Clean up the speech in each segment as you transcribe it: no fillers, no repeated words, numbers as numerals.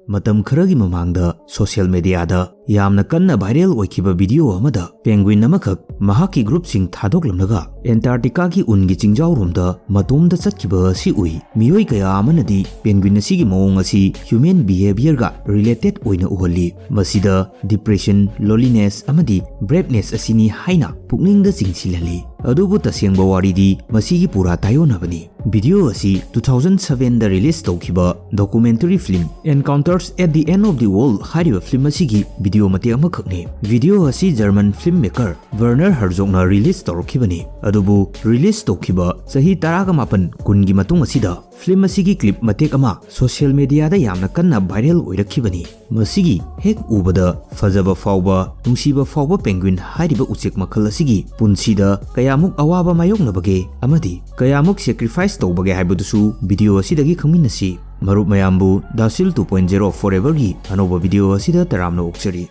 Matam kharagi mamangda social media da yamna kanna viral oikiba video amada penguin amakak mahaki group sing thadoklamnaga Antarctica gi ungi chingjau romda matomda chatkiba si ui miyoi kaya amanadi penguin asigi mawong asi human behavior ga related oina uhali masida depression loneliness amadi braveness asini haina pukningda chingsilali adubu tasengba waridi masigi pura tayonabani video asi 2007 da release tawkiba documentary film Encounters at the End of the World hariba film asigi video mate amakhakni video asi German filmmaker Werner Herzog na release tawrkhibani adubu release tawkiba sahi 18 kungi matung asida film asigi clip matek ama social media da yamna kanna viral oirakhibani masigi hek ubada fajaba fawba nungsiba fawba penguin hariba uchek makhal asigi punsida kayamuk awaba mayoknabage amadi kayamuk sacrifice tawbage haibadusu video asidagi khangminasi marup mayambu DAshil 2.0 4Ever gi anoba video asida taramna okchari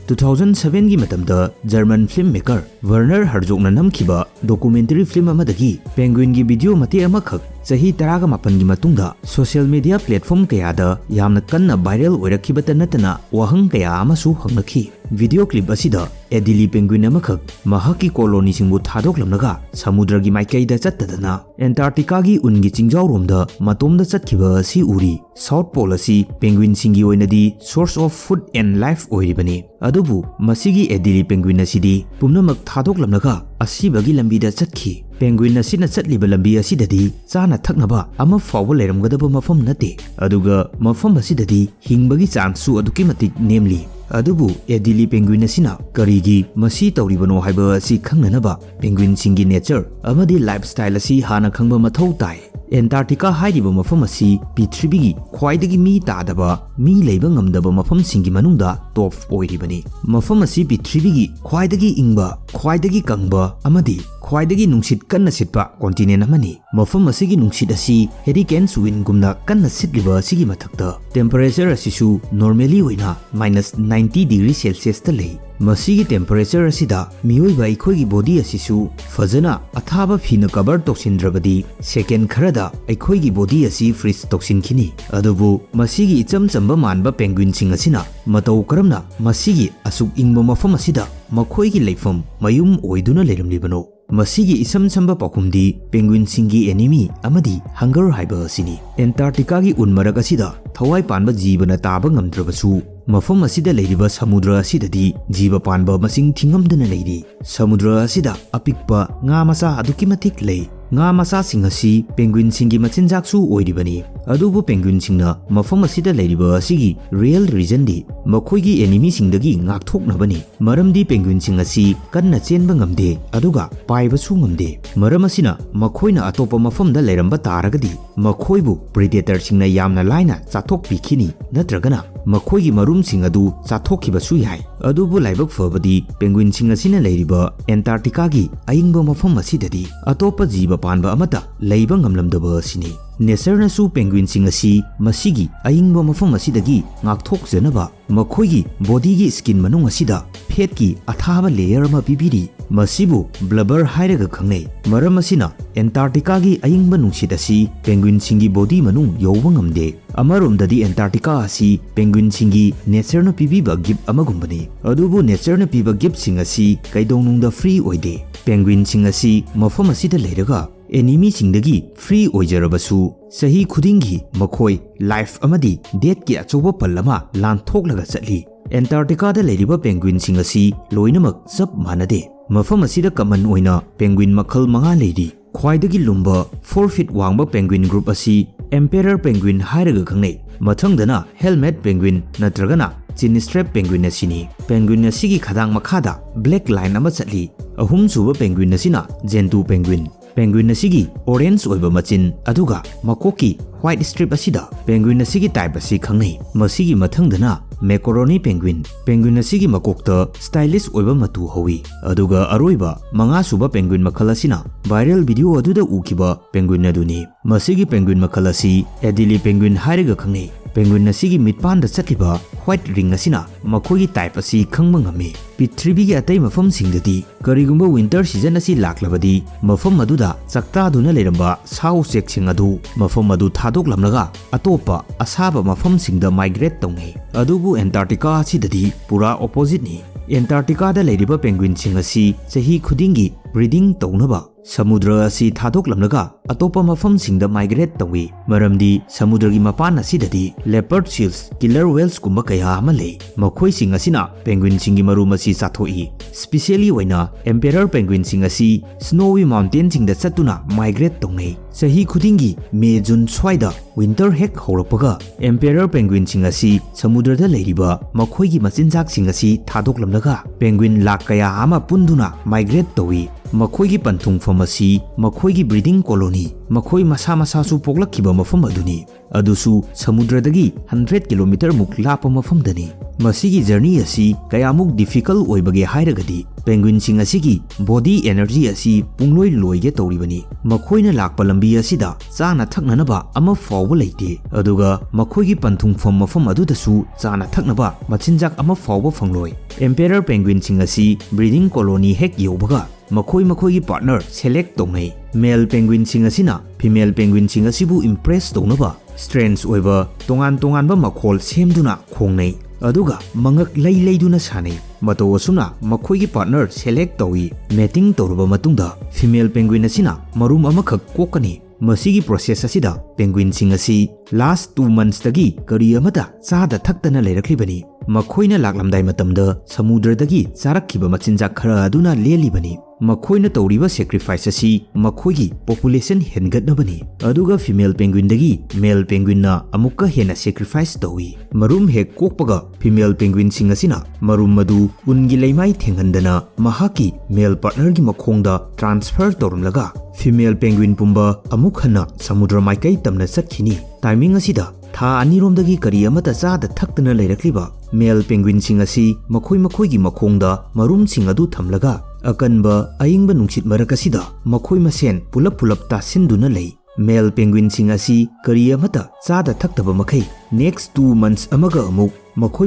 2007 gi matamda German filmmaker Werner Herzog na namkhiba documentary film amadagi penguin gi video mate amakhak sahi 18 gi matungda social media platform kayada yamna kanna viral oirakhibata natana wahang kaya amasu hangnakhi video clip asida Adelie penguin amakak mahaki colony singbu thadoklamnaga samudra gi maikaida chattadana Antarctica gi ungi chingjau romda matomda chatkhiba si uri South Pole asi penguin singi oinadi source of food and life oiribani adubu masigi Adelie penguin asidi pumnamak thadoklamnaga asibagi lambida chatkhi penguin asina chatliba lambi asidadi chana thaknaba ama fawba leiramgadaba mafam nate aduga mafam asidadi hingbagi chance su aduki matik nemli adubu Adelie penguin asina karigi masi tawribano haiba asi khangnanaba penguin singi nature amadi lifestyle asi hana khangba mathau tai Antarctica hairiba mafam asi Prithivigi khwaidagi mi tadaba mi leiba ngamdaba mafam singi manungda top oiribani mafam asi Prithivigi khwaidagi ingba khwaidagi kangba amadi khwaidagi nungsit kanna sitpa continent amani mafam asigi nungsit asi hurricane wind gumna kanna sitliba asigi mathakta temperature asisu normally oina -90 degree celsius ta lei masigi temperature asida miyoiba ikhoigi body asisu fazana athaba phina cover toksindrabadi second kharada ikhoigi body asi freeze toksinkhini adubu masigi icham chamba manba penguin sing asina matau karamna masigi asuk ingba mafam asida makhoigi leifam mayum oiduna leiramlibano masigi isam chamba pakhumdi penguin singi enemy amadi hunger haiba asini Antarctica gi unmarag asida thawai panba jibana taba ngamdrabasu mafam asida leiriba samudra asidadi jiba panba masing thingamdana leiri samudra asida apikpa nga masa aduki matik lei nga masa singasi penguin singi machinjaksu oiribani adubu penguin singna mafam asida leiriba asigi real reason di makhoigi enemy singdagi ngakthoknabani maramdi penguin singasi kanna chenba ngamde aduga paibasu ngamde maram asina makhoina atopa mafamda leiramba taragadi makhoibu predator singna yamna laina chathok pikhini natragana makhoigi marum sing adu chathokhibasu yai adubu laibak fabadi penguin singasina leiriba Antarctica gi aingba mafam asidadi atopa jiba panba amata leiba ngamlamdaba asini nature na su penguin singasi masigi aingba mafam asidagi ngakthokjanaba makhoigi body gi skin manung asida fat ki athaba layer ma pibiri masibu blubber hairaga khangnei maram asina Antarctica gi aingba nungsit asi penguin singi body manung yoba ngamde amaromdadi Antarctica asi penguin singi nature na pibiba gift amagumbani adubu nature na piba gift sing asi kaidongnungda free oide penguin sing asi mafam asida leiraga enemy singdagi free oijarabasu sahi khudingi makhoi life amadi death ki achoba pallama lanthoklaga chatli Antarctica da leiriba penguin sing asi loinamak chap manade mafam asida common oina penguin makhal manga leiri khwaidagi lumba 4 feet wangba penguin group asi emperor penguin hairaga khangnei mathangdana helmet penguin natragana chin strap penguin asini penguin asigi khadang makhada black line ama chatli ahum suba penguin asina gentu penguin penguin asigi orange oiba machin aduga makoki white strip asida penguin asigi type asi khangnei masigi mathangdana macaroni penguin penguin asigi makokta stylish oiba matu howi aduga aroiba manga suba penguin makhala asina viral video aduda ukiba penguin aduni masigi penguin makhala asi Adelie penguin hairiga khangnei penguin asigi mitpanda chatliba white ring asina makhoigi type asi khangma ngami Prithivigi atai mafam singdadi karigumba winter season asi laklabadi mafam aduda chakta-duna leiramba sau cheksing adu mafam adu thadoklamlaga atopa asaba mafam singda migrate tongai adubu Antarctica asidadi pura opposite ni Antarctica da leiriba penguin sing asi chahi khudingi breeding townaba samudra asi thadoklamlaga atopa mafam singda migrate tongi maramdi samudragi mapan asidadi leopard seals killer whales kumba kaya ama lei makhoi sing asina penguin singi marum asi chathoi specially waina emperor penguin sing asi snowy mountain singda chatuna migrate tongai chahi khudingi May June swaida winter hek horopaga emperor penguin sing asi samudra da leiriba makhoigi machinjak sing asi thadoklamlaga penguin lak kaya ama punduna migrate toi makhoigi panthung famasi makhoigi breeding colony makhoi masa masa su poklakkiba mafam aduni adusu samudradagi 100 km muk lapa mafam dani masigi journey asi kayamuk difficult oibage hairagadi penguin sing asigi body energy asi pungloi loige tawribani makhoina lakpa lambi asida chana thaknanaba ama fawba leite aduga makhoigi panthung fam mafam adudasu chana thaknaba machinjak ama fawba fangloi emperor penguin sing asi breeding colony hek yobaga makhoigi partner select tongai male penguin sing asina female penguin sing asibu impress tonaba strange oiba tongan ba makhol semduna khongnai aduga mangak leiduna sanai mato asuna makhoigi partner select towi mating toruba matungda female penguin asina marum amakhak kokani masigi process asida penguin sing asi last 2 months tagi kari amata chada thaktana leirakhlibani makhoina laklamdai matamda samudradagi charakkiba machinjak khara aduna lelibani makhoina tawriba sacrifice asi makhoigi population hengatnabani aduga female penguin dagi male penguin na amukka hena sacrifice tawi marum hek kokpaga female penguin sing asina marum madu ungi leimai thenghandana mahaki male partner gi makhongda transfer torumlaga female penguin pumba amuk hana samudra maikai tamna satkhini timing asida tha aniromdagi kari amata chada thaktana leirakliba male penguin sing asi makhoigi makhongda marum sing adu thamlaga akanba aingba nungsit marakasida makhoi masen pulap tasinduna lei male penguin sing asi kari amata chada thaktaba makhai next 2 months amaga amuk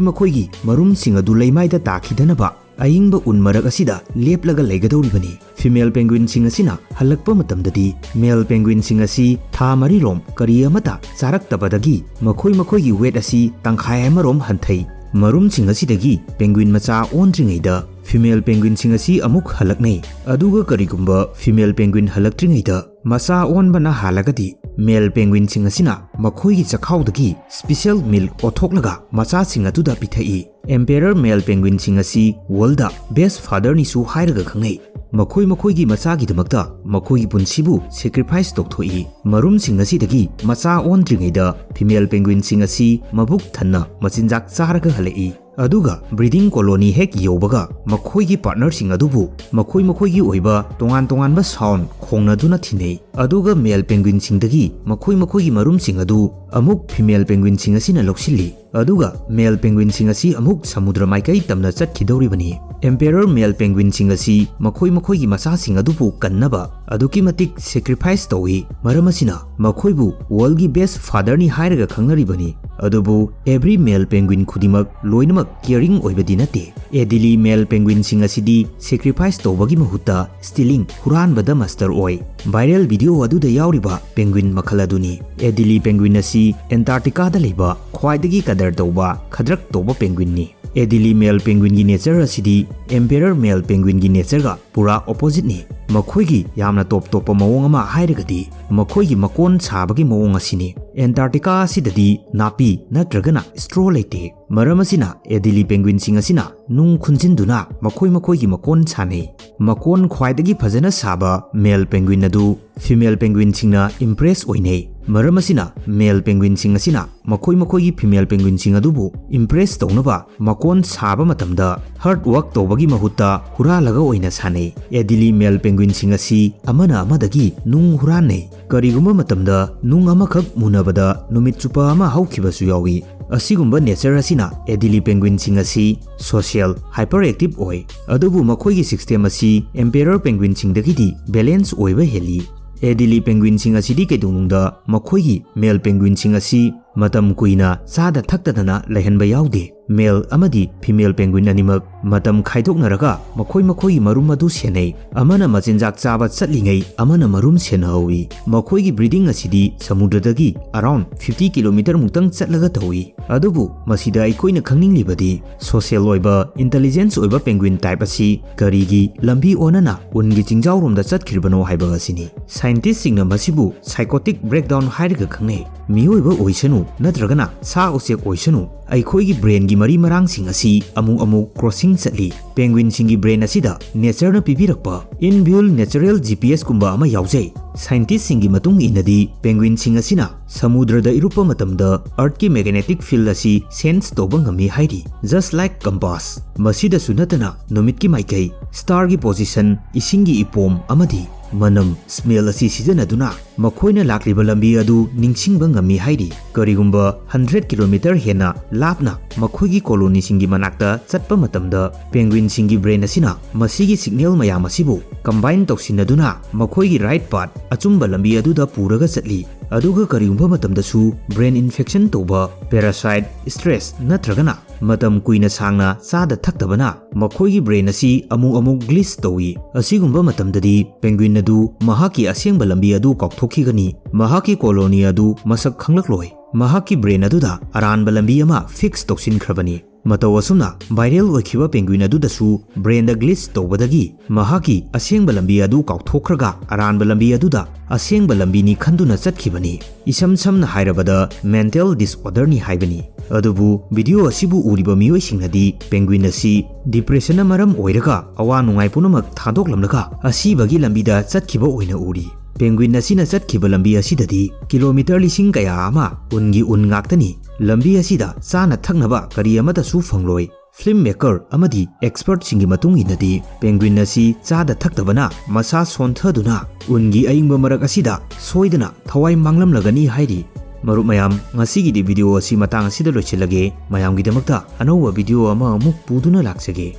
makhoigi marum sing adu leimaida takhidanaba aingba unmarak asida leplaga leigadoribani female penguin sing asina halakpa matamdadi male penguin sing asi tha mari rom kari amata charaktabadagi makhoigi weight asi tangkhai amarom hanthai marum sing asidagi penguin macha ondringeida female penguin sing asi amuk halaknei aduga karigumba female penguin halaktringeida masa onbana halagadi male penguin sing asina makhoigi chakhaudagi special milk othoknaga macha sing atuda pithai emperor male penguin sing asi world da best father ni su hairaga khangai makhoigi macha gi damakta makhoigi punsibu sacrifice tokthoi marum sing asidagi macha ondringeida female penguin sing asi mabuk thanna machinjak charaga halai aduga breeding colony hek yobaga makhoigi partner sing adubu makhoigi oiba tongan ba sound khongnaduna thinei aduga male penguin sing dagi makhoigi marum sing adu amuk female penguin sing asina loksilli aduga male penguin sing asi amuk samudra maikai tamna chatkidoribani emperor male penguin sing asi makhoigi masa sing adubu kannaba aduki matik sacrifice towi maramasina makhoibu world gi best father ni hairaga khangnaribani adubu every male penguin khudimak loinamak caring oibadi nate Adelie male penguin sing asidi sacrifice tobagi mahutta stealing huran bada master oi viral video aduda yauriba penguin makhala duni Adelie penguin asi Antarctica da leiba khwaidagi kadar toba khadrak toba penguin ni Adelie male penguin gi nature asidi emperor male penguin gi nature ga pura opposite ni makhoigi yamna top mawong ama hairagadi makhoigi makon sabagi mawong asini Antarctica asidadi napi natragana straw leite maramasina Adelie penguin sing asina nung khunjinduna makhoigi makon chane makon khwaidagi phajana saba male penguin adu female penguin singna impress oinei maramasina male penguin sing asina makhoigi female penguin sing adubu impress townaba makon saba matamda hard work tobagi mahutta huralaga oina sane Adelie male penguin sing asi amana amadagi nung huranei kariguma matamda nung amakhak munabada numit chupa ama haukibasu yawi asigumba nature asina Adelie penguin sing asi social hyperactive oi adubu makhoigi system asi emperor penguin sing dagidi balance oiba heli Adelie penguin sing asidi kedunungda makhoigi male penguin sing asi matam kuina chada thaktadana lehanba yaude male amadi female penguin animak matam khaidoknaraga makhoi marum adu senei amana machinjak chaba chatlingai amana marum senhawi makhoigi breeding asidi samudradagi around 50 km muktang chatlaga tawi adubu masida aikoina khangninglibadi social oiba intelligence oiba penguin type asi karigi lambi onana ungi chingjawromda chatkhiribano haiba asini scientist singna masibu psychotic breakdown hairga khangnei miyoiba oisanu natragana sa usek oisanu aikoigi brain gi mari marang sing asi amuk crossing chatli penguin singi brain asida nature na pibirakpa inbuilt natural GPS kumba ama yaujai scientist singi matung inadi penguin sing asina samudrada irupa matamda earth ki magnetic field asi sense toba ngami hairi just like compass masida sunatana numit ki maikai star gi position isingi ipom amadi manam smell asi sijanaduna makhoina lakliba lambi adu ningsingba ngami hairi karigumba 100 km hena lapna makhoigi colony singi manakta chatpa matamda penguin singi brain asina masigi signal mayam asibu combine toksinaduna makhoigi right path achumba lambi aduda puraga chatli aduga karigumba matamda su brain infection toba parasite stress natragana matam kuina sangna chada thaktabana makhoigi brain asi amuk glitch towi asigumba matamdadi penguin adu mahaki asengba lambi adu kokthokigani mahaki colony adu masak khanglakloi mahaki brain aduda aranba lambi ama fix toksin khrabani mataw asumna viral oikhiba penguin adudasu brain da glitch tobadagi mahaki asengba lambi adu kokthokraga aranba lambi aduda asengba lambi ni khanduna chatkhibani isam samna hairabada mental disorder ni haibani adubu video asibu uriba miyoi singnadi penguin asi depression maram oiraga awa nungai punamak thadoklamnaga asibagi lambida chatkhiba oina uri penguin asina chatkhiba lambi asidadi kilometer lising kaya ama ungi ngaktani lambi asida chana thaknaba kari amata su fangloi filmmaker amadi expert singi matung inadi penguin asi chada thaktabana masa sonthaduna ungi aingba marak asida soidana thawai manglamlagani hairi marup mayam ngasigi di video asi matang asida lochilage mayam gidamakta anowa video ama amuk puduna laksage